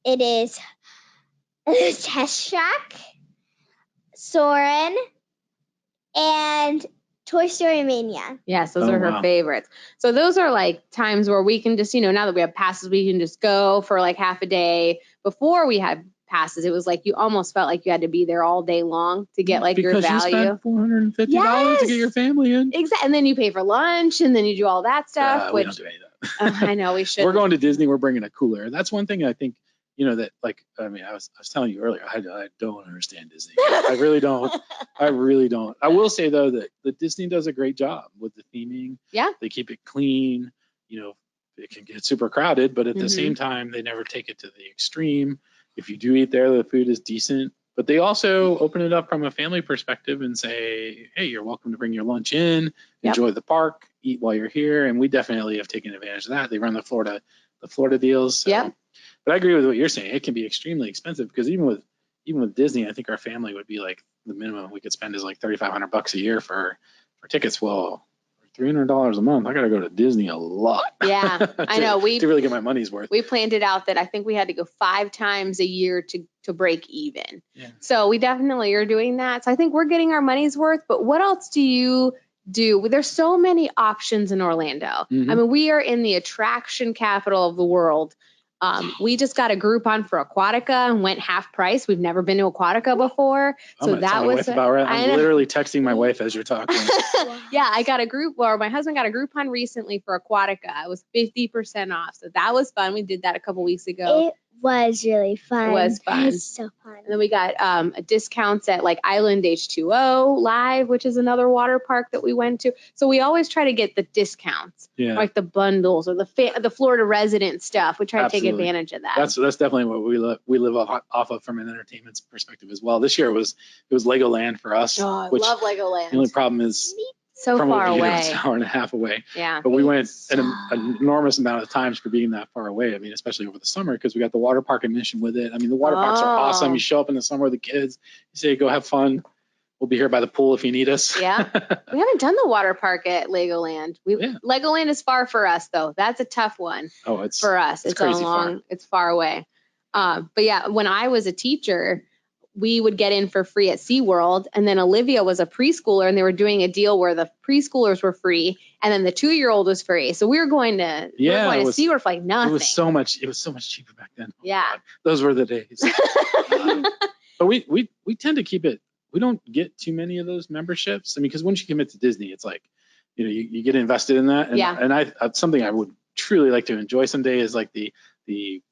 It is Test Track, Soarin', and Toy Story Mania. Yes, those are her favorites. So those are like times where we can just, now that we have passes, we can just go for like half a day. Before we had passes, it was like you almost felt like you had to be there all day long to get like your value. You spent $450 to get your family in. Exactly. And then you pay for lunch and then you do all that stuff. We don't do any of that. I know we should. We're going to Disney. We're bringing a cooler. And that's one thing I think, that like, I was telling you earlier, I don't understand Disney. I really don't. I will say though that Disney does a great job with the theming. Yeah. They keep it clean. It can get super crowded, but at the same time, they never take it to the extreme. If you do eat there, the food is decent. But they also open it up from a family perspective and say, hey, you're welcome to bring your lunch in, enjoy the park, eat while you're here. And we definitely have taken advantage of that. They run the Florida deals. So. But I agree with what you're saying. It can be extremely expensive because even with Disney, I think our family would be like the minimum we could spend is like $3,500 a year for tickets. Well, $300 a month, I got to go to Disney a lot. Yeah, I know. To really get my money's worth. We planned it out that I think we had to go 5 times a year to break even. Yeah. So we definitely are doing that. So I think we're getting our money's worth. But what else do you do? There's so many options in Orlando. Mm-hmm. I mean, we are in the attraction capital of the world. We just got a Groupon for Aquatica and went half price. We've never been to Aquatica before. So that was about right. I'm literally texting my wife as you're talking. Yeah, my husband got a Groupon recently for Aquatica. It was 50% off. So that was fun. We did that a couple weeks ago. It was really fun. It was fun. It was so fun. And then we got discounts at like Island H2O Live, which is another water park that we went to. So we always try to get the discounts, like the bundles or the Florida resident stuff. We try to take advantage of that. That's definitely what we live off of from an entertainment perspective as well. This year it was Legoland for us. Oh, I love Legoland. The only problem is so far away. It's an hour and a half away. Yeah. But we went an enormous amount of times for being that far away. I mean, especially over the summer because we got the water park admission with it. I mean, the water parks are awesome. You show up in the summer with the kids. You say, go have fun. We'll be here by the pool if you need us. Yeah. We haven't done the water park at Legoland. Legoland is far for us, though. That's a tough one. Oh, it's for us. It's crazy far. It's far away. But yeah, when I was a teacher, we would get in for free at SeaWorld. And then Olivia was a preschooler and they were doing a deal where the preschoolers were free and then the 2-year-old was free. So we were going to SeaWorld for like nothing. It was so much cheaper back then. Oh, yeah. God. Those were the days. But we tend to keep it. We don't get too many of those memberships. I mean, because once you commit to Disney, it's like, you get invested in that. And, and something I would truly like to enjoy someday is like the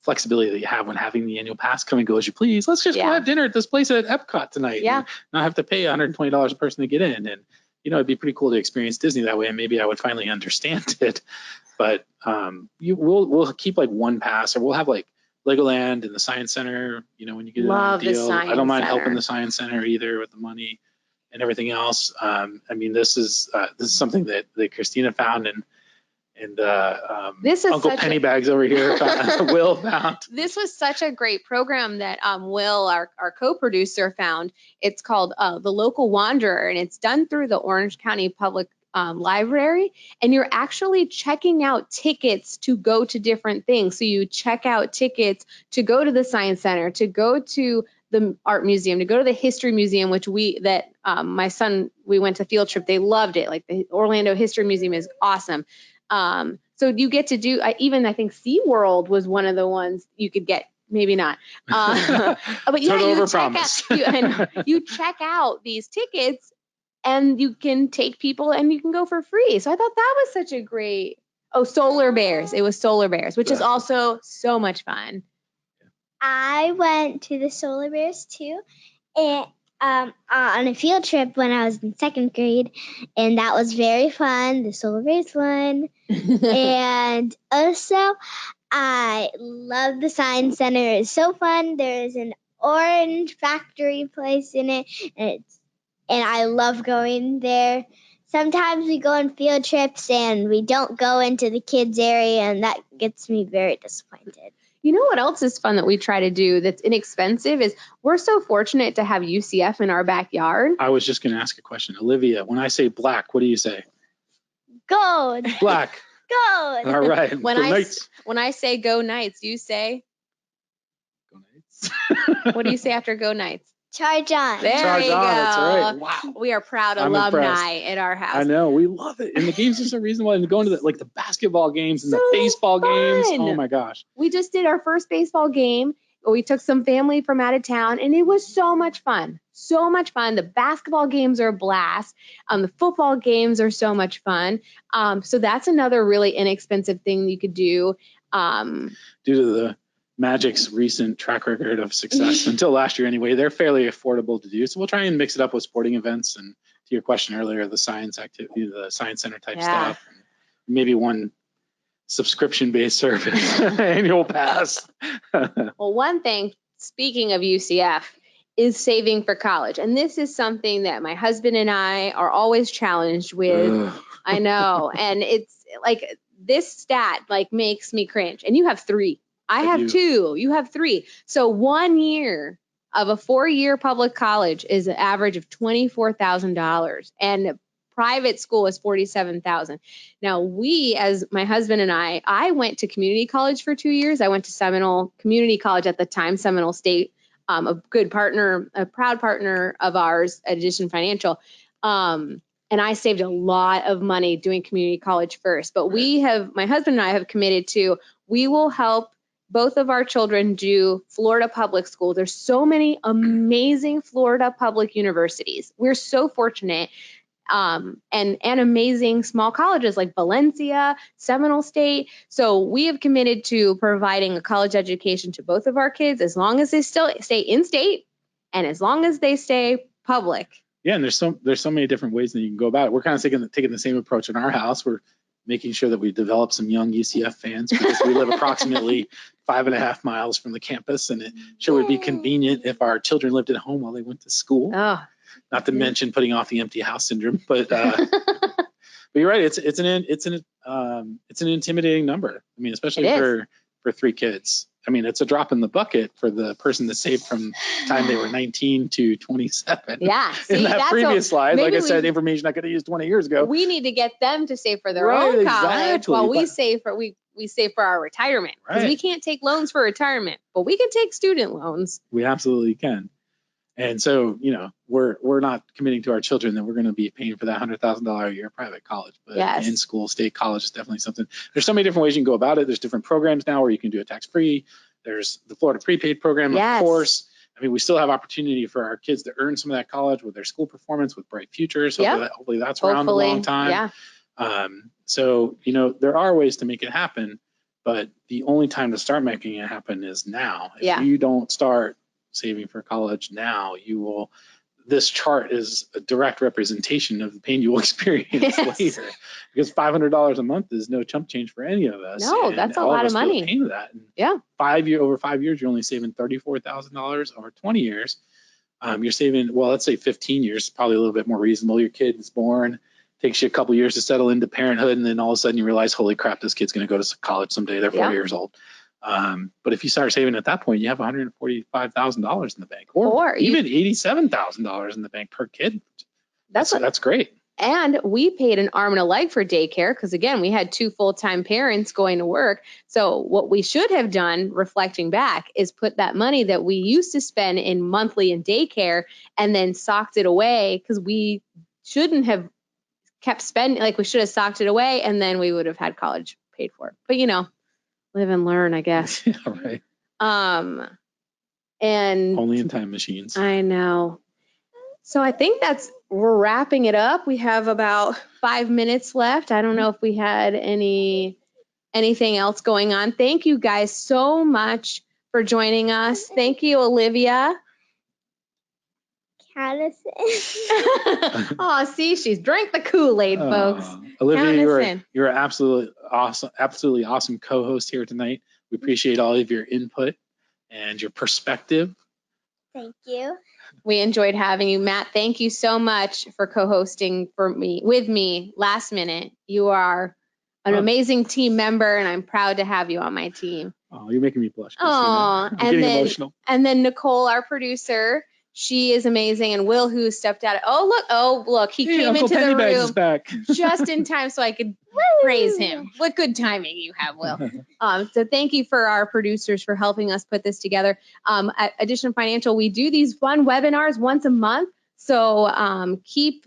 flexibility that you have when having the annual pass come and go as you please. Let's just go have dinner at this place at Epcot tonight. Yeah. And not have to pay $120 a person to get in. And, it'd be pretty cool to experience Disney that way. And maybe I would finally understand it. But we'll keep like one pass, or we'll have like Legoland and the Science Center. You know, when you get it on a deal, I don't mind helping the Science Center either with the money and everything else. I mean, this is something that Christina found, and this is Uncle Pennybags over here Will found. This was such a great program that Will, our co-producer, found. It's called The Local Wanderer, and it's done through the Orange County Public Library, and you're actually checking out tickets to go to different things. So you check out tickets to go to the Science Center, to go to the art museum, to go to the history museum, which my son, we went to field trip. They loved it. Like the Orlando History Museum is awesome. So you get to do, I think SeaWorld was one of the ones you could get, maybe not. But yeah, you check out these tickets and you can take people and you can go for free. So I thought that was such a great, Solar Bears. It was Solar Bears, which is also so much fun. I went to the Solar Bears too, and on a field trip when I was in 2nd grade, and that was very fun. The Solar Bears one, and also I love the Science Center. It's so fun. There's an orange factory place in it, and I love going there. Sometimes we go on field trips and we don't go into the kids area, and that gets me very disappointed. You know what else is fun that we try to do that's inexpensive is we're so fortunate to have UCF in our backyard. I was just going to ask a question. Olivia, when I say black, what do you say? Gold. Black. Gold. All right. When I say go Knights, you say? Go Knights. What do you say after go Knights? Charge on. There you go. That's right. Wow. We are proud alumni at our house. I know. We love it. And the games is a reason why. And going to the basketball games and the baseball games. Oh, my gosh. We just did our first baseball game. We took some family from out of town, and it was so much fun. So much fun. The basketball games are a blast. The football games are so much fun. So that's another really inexpensive thing you could do. Due to the Magic's recent track record of success until last year anyway, they're fairly affordable to do. So we'll try and mix it up with sporting events, and to your question earlier, the science activity, the Science Center type stuff, and maybe one subscription-based service, annual pass. Well, one thing, speaking of UCF, is saving for college. And this is something that my husband and I are always challenged with. I know. And it's like this stat makes me cringe. And you have 3. I have 2. You have 3. So 1 year of a 4-year public college is an average of $24,000, and private school is $47,000. Now as my husband and I went to community college for 2 years. I went to Seminole Community College at the time, Seminole State, a good partner, a proud partner of ours at Edition Financial. And I saved a lot of money doing community college first. But my husband and I have committed to, we will help both of our children do Florida public school. There's so many amazing Florida public universities. We're so fortunate. And amazing small colleges like Valencia, Seminole State. So we have committed to providing a college education to both of our kids as long as they still stay in state and as long as they stay public. Yeah, and there's so many different ways that you can go about it. We're kind of taking the same approach in our house. We're making sure that we develop some young UCF fans because we live approximately 5.5 miles from the campus, and it sure would be convenient if our children lived at home while they went to school. Oh. Not to mention putting off the empty house syndrome, but you're right. It's an intimidating number. I mean, especially for 3 kids. I mean, it's a drop in the bucket for the person that saved from the time they were 19 to 27. Yeah. See, in that previous slide, like I said, information I could have used 20 years ago. We need to get them to save for their own college while we save for our retirement, because we can't take loans for retirement, but we can take student loans. We absolutely can. And so, we're not committing to our children that we're going to be paying for that $100,000 a year private college, but in school, state college is definitely something. There's so many different ways you can go about it. There's different programs now where you can do it tax-free. There's the Florida prepaid program, of course. I mean, we still have opportunity for our kids to earn some of that college with their school performance, with bright futures. Hopefully that's around a long time. Yeah. So, there are ways to make it happen, but the only time to start making it happen is now. If you don't start saving for college now, this chart is a direct representation of the pain you will experience Yes. later, because $500 a month is no chump change for any of us. No, and that's a all lot us of feel the money. pain of that. And Yeah. over 5 years, you're only saving $34,000. Over 20 years, you're saving, well, let's say 15 years, probably a little bit more reasonable. Your kid is born, takes you a couple years to settle into parenthood, and then all of a sudden you realize, holy crap, this kid's going to go to college someday. They're 4 years old. But if you start saving at that point, you have $145,000 in the bank, or even $87,000 in the bank per kid. That's great. And we paid an arm and a leg for daycare because, again, we had 2 full-time parents going to work. So what we should have done, reflecting back, is put that money that we used to spend in monthly in daycare and then socked it away, because we shouldn't have kept spending. Like, we should have socked it away, and then we would have had college paid for. But, live and learn, I guess. Yeah, right. And only in time machines. I know. So I think we're wrapping it up. We have about 5 minutes left. I don't know if we had anything else going on. Thank you guys so much for joining us. Thank you, Olivia. Oh, see, she's drank the Kool-Aid, folks. Olivia, you're absolutely awesome co-host here tonight. We appreciate all of your input and your perspective. Thank you. We enjoyed having you. Matt, thank you so much for co-hosting with me last minute. You are an amazing team member, and I'm proud to have you on my team. Oh, you're making me blush. Oh, I'm getting emotional. And then Nicole, our producer, she is amazing. And Will, who stepped out. Oh, look, he came Uncle into the Pennybags room is back. just in time so I could praise him. What good timing you have, Will. So thank you for our producers for helping us put this together. At Addition Financial, we do these fun webinars once a month. So keep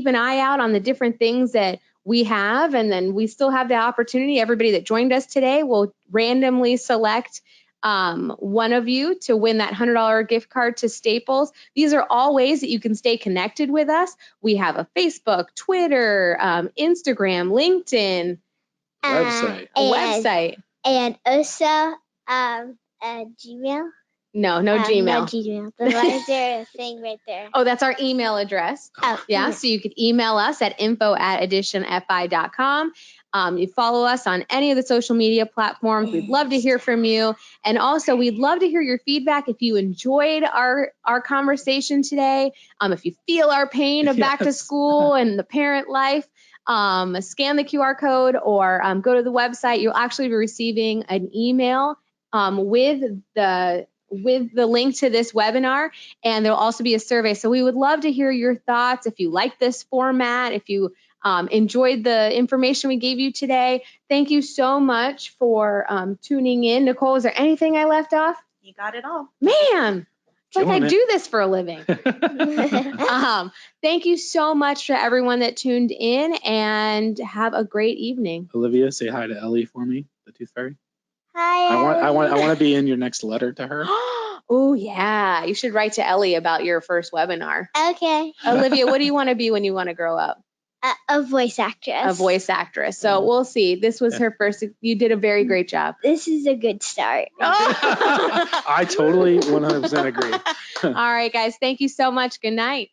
an eye out on the different things that we have. And then we still have the opportunity. Everybody that joined us today will randomly select one of you to win that $100 gift card to Staples. These are all ways that you can stay connected with us. We have a Facebook, Twitter, Instagram, LinkedIn, website. And also Gmail. No Gmail. No Gmail. Why is there a thing right there? Oh, that's our email address. Oh, yeah. So you could email us at info@additionfi.com. You follow us on any of the social media platforms. We'd love to hear from you. And also, we'd love to hear your feedback if you enjoyed our conversation today. If you feel our pain of back to school and the parent life, scan the QR code or go to the website. You'll actually be receiving an email with the link to this webinar, and there'll also be a survey. So we would love to hear your thoughts. If you like this format, if you enjoyed the information we gave you today, thank you so much for tuning in. Nicole, is there anything I left off? You got it all. Man, it's like I do this for a living. Thank you so much to everyone that tuned in, and have a great evening. Olivia, say hi to Ellie for me, the Tooth Fairy. Hi. I want to be in your next letter to her. Oh yeah, you should write to Ellie about your first webinar. Okay. Olivia, what do you want to be when you want to grow up? A voice actress. A voice actress. So we'll see. This was her first. You did a very great job. This is a good start. I totally 100% agree. All right, guys. Thank you so much. Good night.